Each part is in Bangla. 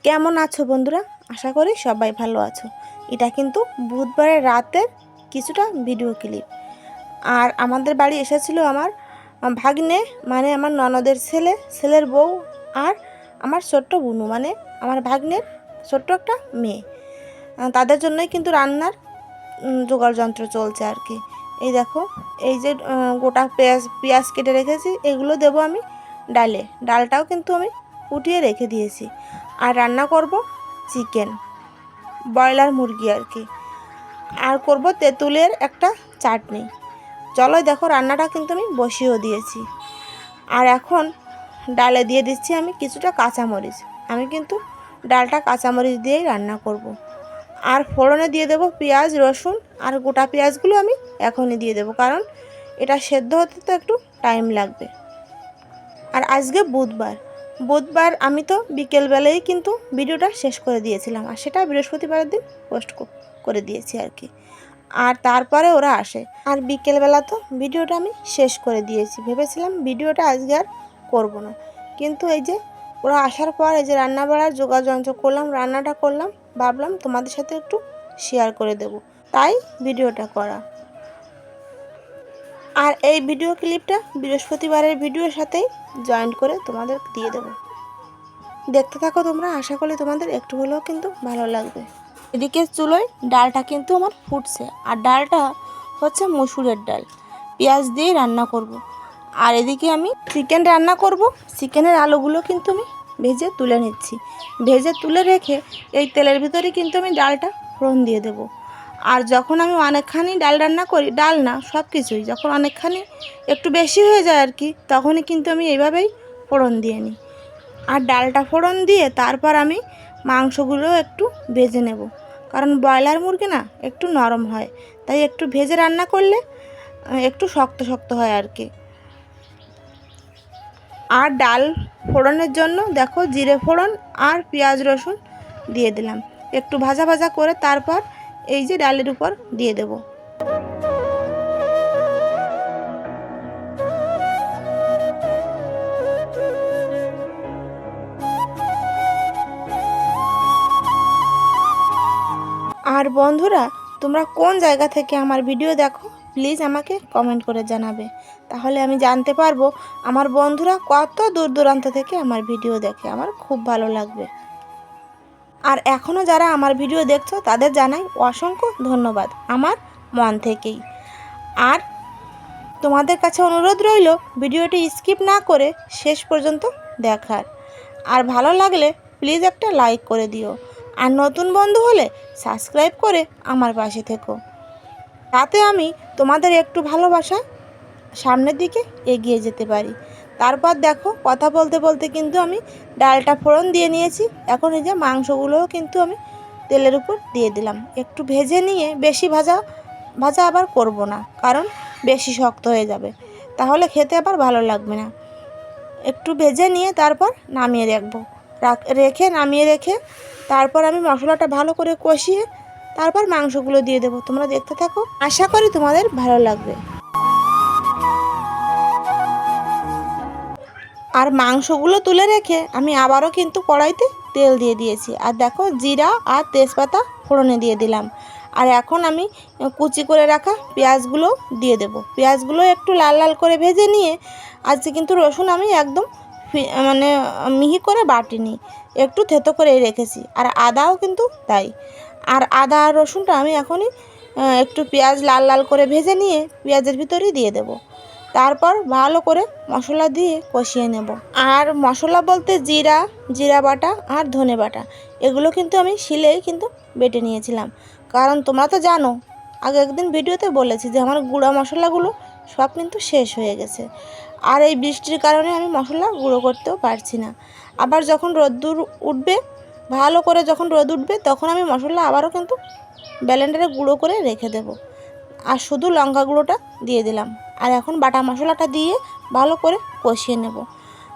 কেমন আছো বন্ধুরা? আশা করি সবাই ভালো আছো। এটা কিন্তু বুধবারের রাতের কিছুটা ভিডিও ক্লিপ। আর আমাদের বাড়ি এসেছিল আমার ভাগ্নে, মানে আমার ননদের ছেলের বউ, আর আমার ছোট্ট বুনু, মানে আমার ভাগ্নের ছোট্ট একটা মেয়ে। তাদের জন্যই কিন্তু রান্নার জোগাড় যন্ত্র চলছে আর কি। এই দেখো, এই যে গোটা পেঁয়াজ কেটে রেখেছি, এগুলো দেবো আমি ডালটাও কিন্তু আমি উঠিয়ে রেখে দিয়েছি। আর রান্না করব চিকেন, ব্রয়লার মুরগি আর কি। আর করব তেঁতুলের একটা চাটনি। চলো দেখো, রান্নাটা কিন্তু আমি বসিয়েও দিয়েছি। আর এখন ডালে দিয়ে দিচ্ছি আমি কিছুটা কাঁচামরিচ। আমি কিন্তু ডালটা কাঁচামরিচ দিয়েই রান্না করব। আর ফোড়নে দিয়ে দেব পেঁয়াজ, রসুন, আর গোটা পেঁয়াজগুলো আমি এখনই দিয়ে দেব, কারণ এটা সেদ্ধ হতে তো একটু টাইম লাগবে। আর আজকে বুধবার আমি তো বিকেলবেলায় কিন্তু ভিডিওটা শেষ করে দিয়েছিলাম, আর সেটা বৃহস্পতিবারের দিন পোস্ট করে দিয়েছি আর কি। আর তারপরে ওরা আসে, আর বিকেলবেলা তো ভিডিওটা আমি শেষ করে দিয়েছি। ভেবেছিলাম ভিডিওটা আজকে আর করবো না, কিন্তু এই যে ওরা আসার পর এই যে রান্না বাড়ার যোগাযন্ত্র করলাম, রান্নাটা করলাম, ভাবলাম তোমাদের সাথে একটু শেয়ার করে দেব, তাই ভিডিওটা করা। আর এই ভিডিও ক্লিপটা বৃহস্পতিবারের ভিডিওর সাথেই জয়েন্ট করে তোমাদের দিয়ে দেবো। দেখতে থাকো তোমরা, আশা করি তোমাদের একটু হলেও কিন্তু ভালো লাগবে। এদিকে চুলোয় ডালটা কিন্তু আমার ফুটছে, আর ডালটা হচ্ছে মসুরের ডাল, পেঁয়াজ দিয়ে রান্না করব। আর এদিকে আমি চিকেন রান্না করব। চিকেনের আলুগুলো কিন্তু আমি ভেজে তুলে নিচ্ছি। ভেজে তুলে রেখে এই তেলের ভিতরে কিন্তু আমি ডালটা ফোড়ন দিয়ে দেব। আর যখন আমি অনেকখানি ডাল রান্না করি, ডাল না সব কিছুই যখন অনেকখানি একটু বেশি হয়ে যায় আর কি, তখনই কিন্তু আমি এইভাবেই ফোড়ন দিয়ে নিই। আর ডালটা ফোড়ন দিয়ে তারপর আমি মাংসগুলো একটু ভেজে নেব, কারণ ব্রয়লার মুরগি না একটু নরম হয়, তাই একটু ভেজে রান্না করলে একটু শক্ত শক্ত হয় আর কি। আর ডাল ফোড়নের জন্য দেখো জিরে ফোড়ন আর পেঁয়াজ রসুন দিয়ে দিলাম, একটু ভাজা ভাজা করে তারপর এই যে ডালের উপর দিয়ে দেব। আর বন্ধুরা, তোমরা কোন জায়গা থেকে আমার ভিডিও দেখো প্লিজ আমাকে কমেন্ট করে জানাবে, তাহলে আমি জানতে পারবো আমার বন্ধুরা কত দূর দূরান্ত থেকে আমার ভিডিও দেখে। আমার খুব ভালো লাগবে। আর এখনও যারা আমার ভিডিও দেখছো তাদের জানাই অসংখ্য ধন্যবাদ আমার মন থেকেই। আর তোমাদের কাছে অনুরোধ রইল ভিডিওটি স্কিপ না করে শেষ পর্যন্ত দেখার। আর ভালো লাগলে প্লিজ একটা লাইক করে দিও, আর নতুন বন্ধু হলে সাবস্ক্রাইব করে আমার পাশে থেকো, তাতে আমি তোমাদের একটু ভালোবাসা সামনের দিকে এগিয়ে যেতে পারি। তারপর দেখো, কথা বলতে বলতে কিন্তু আমি ডালটা ফোড়ন দিয়ে নিয়েছি। এখন এই যে মাংসগুলোও কিন্তু আমি তেলের উপর দিয়ে দিলাম, একটু ভেজে নিয়ে, বেশি ভাজা ভাজা আবার করব না, কারণ বেশি শক্ত হয়ে যাবে, তাহলে খেতে আবার ভালো লাগবে না। একটু ভেজে নিয়ে তারপর নামিয়ে নামিয়ে রেখে তারপর আমি মশলাটা ভালো করে কষিয়ে তারপর মাংসগুলো দিয়ে দেবো। তোমরা দেখতে থাকো, আশা করি তোমাদের ভালো লাগবে। আর মাংসগুলো তুলে রেখে আমি আবারও কিন্তু কড়াইতে তেল দিয়ে দিয়েছি, আর দেখো জিরা আর তেজপাতা ফোড়নে দিয়ে দিলাম। আর এখন আমি কুচি করে রাখা পেঁয়াজগুলো দিয়ে দেব। পেঁয়াজগুলো একটু লাল লাল করে ভেজে নিয়ে, আজকে কিন্তু রসুন আমি একদম মানে মিহি করে বাটিনি, একটু থেতো করেই রেখেছি। আর আদাও কিন্তু তাই। আর আদা আর রসুনটা আমি এখনই একটু পেঁয়াজ লাল লাল করে ভেজে নিয়ে পেঁয়াজের ভিতরেই দিয়ে দেব। তারপর ভালো করে মশলা দিয়ে কষিয়ে নেব। আর মশলা বলতে জিরা বাটা আর ধনে বাটা, এগুলো কিন্তু আমি শিলেই কিন্তু বেটে নিয়েছিলাম, কারণ তোমরা তো জানো আগে একদিন ভিডিওতে বলেছি যে আমার গুঁড়া মশলাগুলো সব কিন্তু শেষ হয়ে গেছে। আর এই বৃষ্টির কারণে আমি মশলা গুঁড়ো করতেও পারছি না। আবার যখন রোদ্দুর উঠবে, ভালো করে যখন রোদ উঠবে, তখন আমি মশলা আবারও কিন্তু ব্লেন্ডারে গুঁড়ো করে রেখে দেব। আর শুধু লঙ্কা গুঁড়োটা দিয়ে দিলাম। আর এখন বাটা মশলাটা দিয়ে ভালো করে কষিয়ে নেব।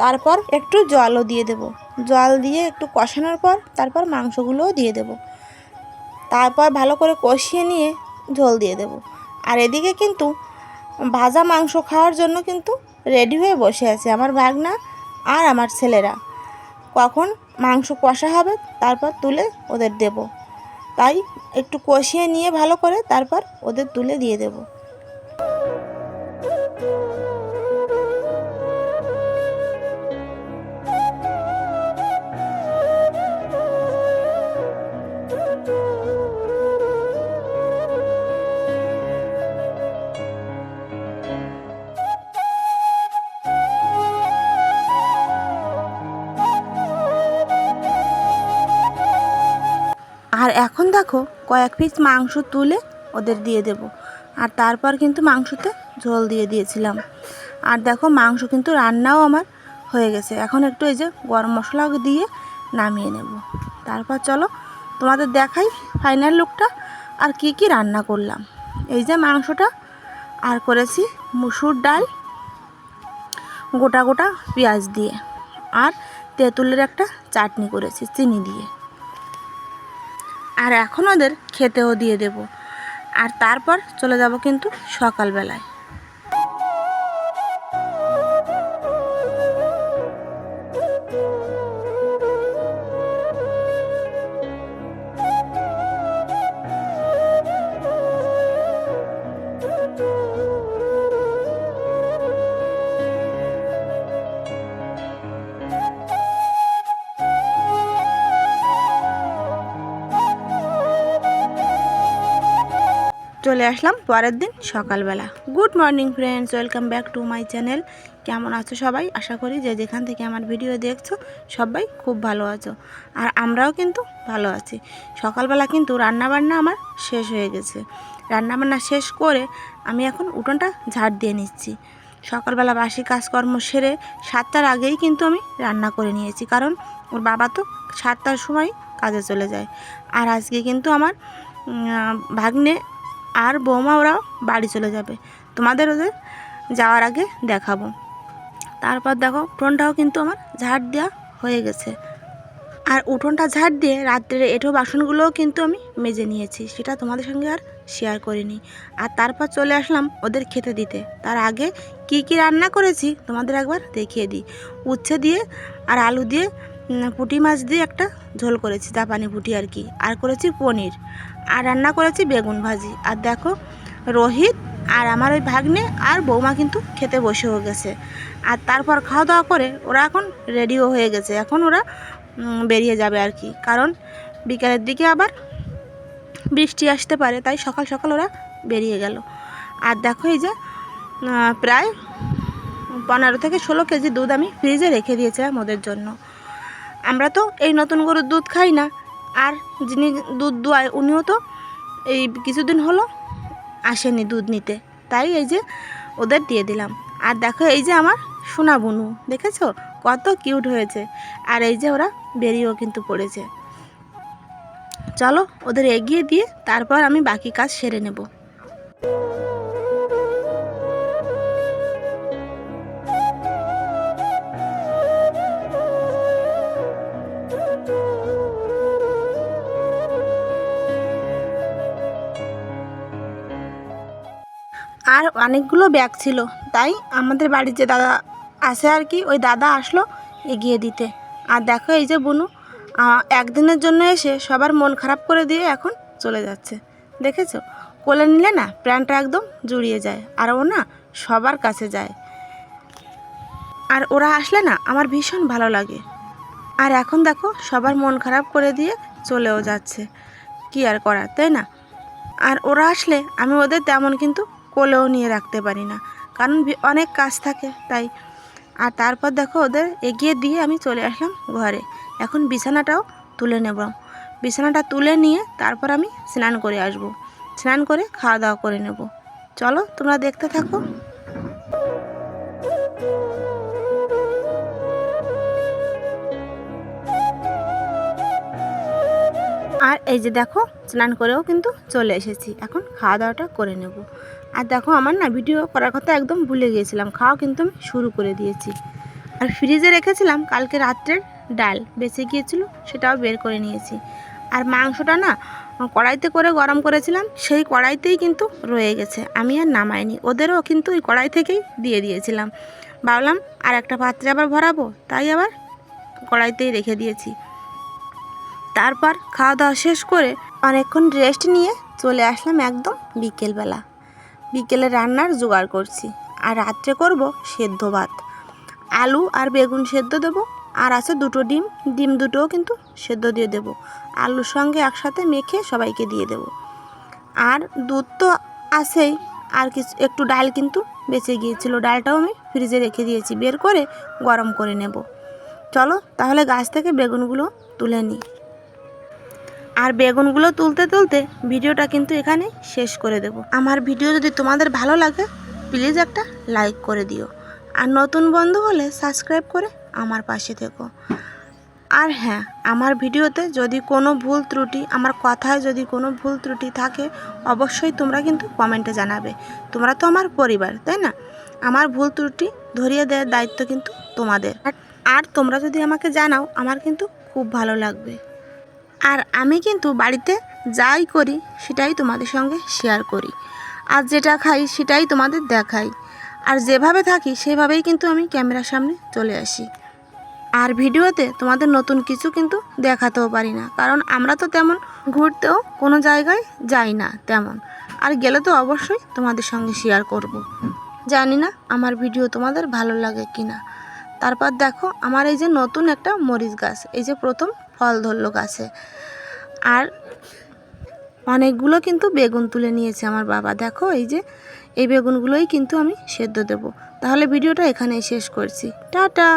তারপর একটু জলও দিয়ে দেব। জল দিয়ে একটু কষানোর পর তারপর মাংসগুলোও দিয়ে দেব। তারপর ভালো করে কষিয়ে নিয়ে ঝোল দিয়ে দেব। আর এদিকে কিন্তু ভাজা মাংস খাওয়ার জন্য কিন্তু রেডি হয়ে বসে আছে আমার ভাগনা আর আমার ছেলেরা। কখন মাংস কষা হবে তারপর তুলে ওদের দেব। তাই একটু কষিয়ে নিয়ে ভালো করে তারপর ওদের তুলে দিয়ে দেব। আর এখন দেখো কয়েক পিস মাংস তুলে ওদের দিয়ে দেব। আর তারপর কিন্তু মাংসতে ঝোল দিয়ে দিয়েছিলাম। আর দেখো মাংস কিন্তু রান্নাও আমার হয়ে গেছে। এখন একটু এই যে গরম মশলা দিয়ে নামিয়ে নেব। তারপর চলো তোমাদের দেখাই ফাইনাল লুকটা আর কি কি রান্না করলাম। এই যে মাংসটা, আর করেছি মুসুর ডাল গোটা গোটা পেঁয়াজ দিয়ে, আর তেঁতুলের একটা চাটনি করেছি চিনি দিয়ে। আর এখন ওদের খেতেও দিয়ে দেব। আর তারপর চলে যাব কিন্তু সকালবেলায়। চলে আসলাম পরের দিন সকালবেলা। Good morning friends, welcome back to my channel. কেমন আছো সবাই? আশা করি যে যেখান থেকে আমার ভিডিও দেখছো সবাই খুব ভালো আছো, আর আমরাও কিন্তু ভালো আছি। সকালবেলা কিন্তু রান্নাবান্না আমার শেষ হয়ে গেছে। রান্নাবান্না শেষ করে আমি এখন উঠোনটা ঝাড় দিয়ে নিচ্ছি। সকালবেলা বাসি কাজকর্ম সেরে 7টার আগেই কিন্তু আমি রান্না করে নিয়েছি, কারণ ওর বাবা তো 7টার সময় কাজে চলে যায়। আর আজকে কিন্তু আমার ভাগ্নে আর বৌমা ওরাও বাড়ি চলে যাবে, তোমাদের ওদের যাওয়ার আগে দেখাবো। তারপর দেখো উঠোনটাও কিন্তু আমার ঝাড় দেওয়া হয়ে গেছে। আর উঠোনটা ঝাড় দিয়ে রাত্রের এঁঠো বাসনগুলোও কিন্তু আমি মেজে নিয়েছি, সেটা তোমাদের সঙ্গে আর শেয়ার করিনি। আর তারপর চলে আসলাম ওদের খেতে দিতে। তার আগে কি কি রান্না করেছি তোমাদের একবার দেখিয়ে দিই। উচ্ছে দিয়ে আর আলু দিয়ে পুঁটি মাছ দিয়ে একটা ঝোল করেছি, জাপানি পুঁটি আর কি। আর করেছি পনির, আর রান্না করেছি বেগুন ভাজি। আর দেখো রোহিত আর আমার ওই ভাগ্নে আর বৌমা কিন্তু খেতে বসেও গেছে। আর তারপর খাওয়া দাওয়া করে ওরা এখন রেডিও হয়ে গেছে। এখন ওরা বেরিয়ে যাবে আর কি, কারণ বিকালের দিকে আবার বৃষ্টি আসতে পারে, তাই সকাল সকাল ওরা বেরিয়ে গেল। আর দেখো এই যে প্রায় 15 থেকে 16 কেজি দুধ আমি ফ্রিজে রেখে দিয়েছিলাম ওদের জন্য। আমরা তো এই নতুন গরুর দুধ খাই না, আর যিনি দুধ দোয়ায় উনিও তো এই কিছুদিন হলো আসেনি দুধ নিতে, তাই এই যে ওদের দিয়ে দিলাম। আর দেখো এই যে আমার সোনা বুনু, দেখেছো কত কিউট হয়েছে। আর এই যে ওরা বেরিয়েও কিন্তু পড়েছে। চলো ওদের এগিয়ে দিয়ে তারপর আমি বাকি কাজ সেরে নেব। আর অনেকগুলো ব্যাগ ছিল, তাই আমাদের বাড়ির যে দাদা আসে আর কি, ওই দাদা আসলো এগিয়ে দিতে। আর দেখো এই যে বুনু একদিনের জন্য এসে সবার মন খারাপ করে দিয়ে এখন চলে যাচ্ছে। দেখেছো, কোলে নিলে না প্রাণটা একদম জুড়িয়ে যায়, আর ও না সবার কাছে যায়। আর ওরা আসলে না আমার ভীষণ ভালো লাগে। আর এখন দেখো সবার মন খারাপ করে দিয়ে চলেও যাচ্ছে, কি আর করার, তাই না? আর ওরা আসলে আমি ওদের তেমন কিন্তু কোলেও নিয়ে রাখতে পারি না, কারণ অনেক কাজ থাকে তাই। আর তারপর দেখো ওদের এগিয়ে দিয়ে আমি চলে আসলাম ঘরে। এখন বিছানাটাও তুলে নেব। বিছানাটা তুলে নিয়ে তারপর আমি স্নান করে আসব। স্নান করে খাওয়া দাওয়া করে নেব। চলো তোমরা দেখতে থাকো। আর এই যে দেখো স্নান করেও কিন্তু চলে এসেছি, এখন খাওয়া দাওয়াটা করে নেব। আর দেখো আমার না ভিডিও করার কথা একদম ভুলে গিয়েছিলাম, খাওয়া কিন্তু আমি শুরু করে দিয়েছি। আর ফ্রিজে রেখেছিলাম কালকে রাত্রের ডাল বেঁচে গিয়েছিল, সেটাও বের করে নিয়েছি। আর মাংসটা না কড়াইতে করে গরম করেছিলাম, সেই কড়াইতেই কিন্তু রয়ে গেছে, আমি আর নামাইনি। ওদেরও কিন্তু ওই কড়াই থেকেই দিয়ে দিয়েছিলাম। ভাবলাম আর একটা পাত্রে আবার ভরাবো, তাই আবার কড়াইতেই রেখে দিয়েছি। তারপর খাওয়া দাওয়া শেষ করে অনেকক্ষণ রেস্ট নিয়ে চলে আসলাম একদম বিকেলবেলা। বিকেলে রান্নার জোগাড় করছি, আর রাত্রে করব সেদ্ধ ভাত। আলু আর বেগুন সেদ্ধ দেবো, আর আছে দুটো ডিম, ডিম দুটোও কিন্তু সেদ্ধ দিয়ে দেবো। আলুর সঙ্গে একসাথে মেখে সবাইকে দিয়ে দেবো। আর দুধ তো আছেই, আর কিছু একটু ডাল কিন্তু বেঁচে গিয়েছিল, ডালটাও আমি ফ্রিজে রেখে দিয়েছি, বের করে গরম করে নেব। চলো তাহলে গাছ থেকে বেগুনগুলো তুলে নিই। আর বেগুনগুলো তুলতে তুলতে ভিডিওটা কিন্তু এখানে শেষ করে দেব। আমার ভিডিও যদি তোমাদের ভালো লাগে প্লিজ একটা লাইক করে দিও, আর নতুন বন্ধু হলে সাবস্ক্রাইব করে আমার পাশে থেকো। আর হ্যাঁ, আমার ভিডিওতে যদি কোনো ভুল ত্রুটি, আমার কথায় যদি কোনো ভুল ত্রুটি থাকে অবশ্যই তোমরা কিন্তু কমেন্টে জানাবে। তোমরা তো আমার পরিবার, তাই না? আমার ভুল ত্রুটি ধরিয়ে দেওয়ার দায়িত্ব কিন্তু তোমাদের। আর তোমরা যদি আমাকে জানাও আমার কিন্তু খুব ভালো লাগবে। আর আমি কিন্তু বাড়িতে যাই করি সেটাই তোমাদের সঙ্গে শেয়ার করি, আর যেটা খাই সেটাই তোমাদের দেখাই, আর যেভাবে থাকি সেভাবেই কিন্তু আমি ক্যামেরার সামনে চলে আসি। আর ভিডিওতে তোমাদের নতুন কিছু কিন্তু দেখাতেও পারি না, কারণ আমরা তো তেমন ঘুরতেও কোনো জায়গায় যাই না তেমন, আর গেলে তো অবশ্যই তোমাদের সঙ্গে শেয়ার করব। জানি না আমার ভিডিও তোমাদের ভালো লাগে কি না। তারপর দেখো আমার এই যে নতুন একটা মরিচ গাছ, এই যে প্রথম ফল ধরলো গাছে। আর অনেকগুলো কিন্তু বেগুন তুলে নিয়েছে আমার বাবা। দেখো এই যে এই বেগুনগুলোই কিন্তু আমি সেদ্ধ দেব। তাহলে ভিডিওটা এখানেই শেষ করছি। টাটা।